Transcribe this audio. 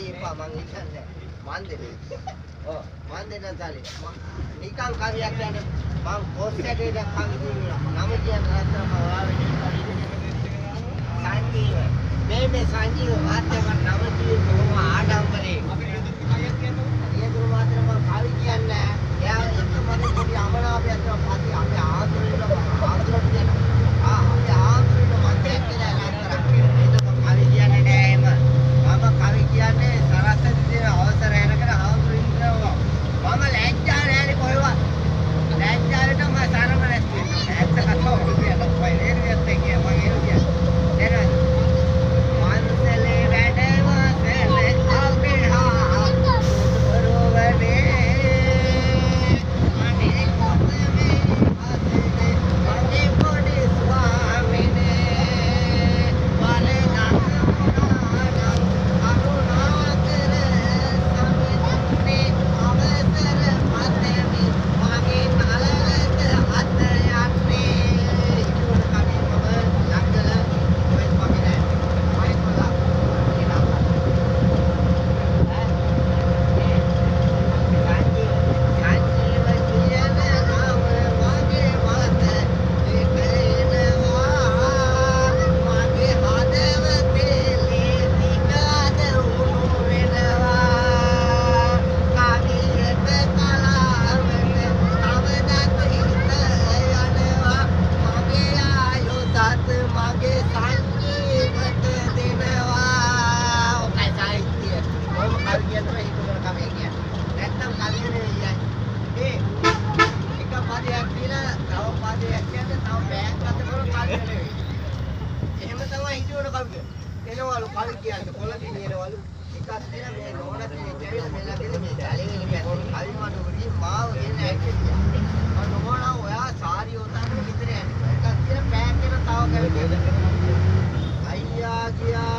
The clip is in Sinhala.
කවි එපා මං ඉන්නේ. මන් දෙන්නේ. ඔව් මන් දෙන්න තාලේ. නිකන් කවියක් කියන්නේ මං පොත් එකේ කවි කියනවා. නම කියන රත්න පවාවේ සංජීව. මේ සංජීව වාද්‍යව නම කියන කොහොම ආඩම්බරේ. අපි කවියක් කියනවා. ඒකම මාත්‍ර මං කවි කියන්නේ. එයා එක මගේ පොඩි අමනාපයක් තමයි අපි ආතුරේට දෙනවා. අපි ආතුරේට මතයක් කියලා නතර. ඒක කවි කියන්නේ නෑ එම. මම කවි කියන්නේ සරස්වති දෙන අවසර එනකන ආතුරේ ඉන්නවා. මම ලැජ්ජා නෑනේ කොහෙවත්. ලැජ්ජාවට මම සරම නැති. ඇත්ත කතාව කියන්න කොයි නේරියත් එක්ක මම එන්නේ. නේද? මන්සලේ වැඩම සෙලේ අපේ හා බරෝවනේ අනේ කොතේ ආසේ මගේ පොඩි ස්වාමිනේ වලේ නාමනා අරුණාකර සමිතේ අවසර මතෙමි මගේ නලලට අත යන්නේ ඉතුරු කමේ මම ලංගල ඔය පමිනේ මයි කොලා කිනා මගේ සංජීවිත දෙනවා ඔකයි සාහිත්‍ය ඔයම කවි කියනවා හිතුවර කවි කියන්නේ නැත්තම් කවි නෙවෙයි ඒ එක පදයක් කියලා තව පදයක් කියන්නේ තව බෑග් අත කරන කවි නෙවෙයි එහෙම තමයි හිතුවර කවි එනවලු කවි කියන්නේ කොළ දිනේනවලු එකක් දෙන මේ නෝනත් කියලා මෙලගෙද මේ දැලෙගෙන කියන්නේ කවි මඩුවරි මාව ගෙන ඇක්කේ නෝනා ඔයා සාරි උතාගෙන විතර යන්නේ එකක් දෙන බෑග් එක තව කවි අයියා ගියා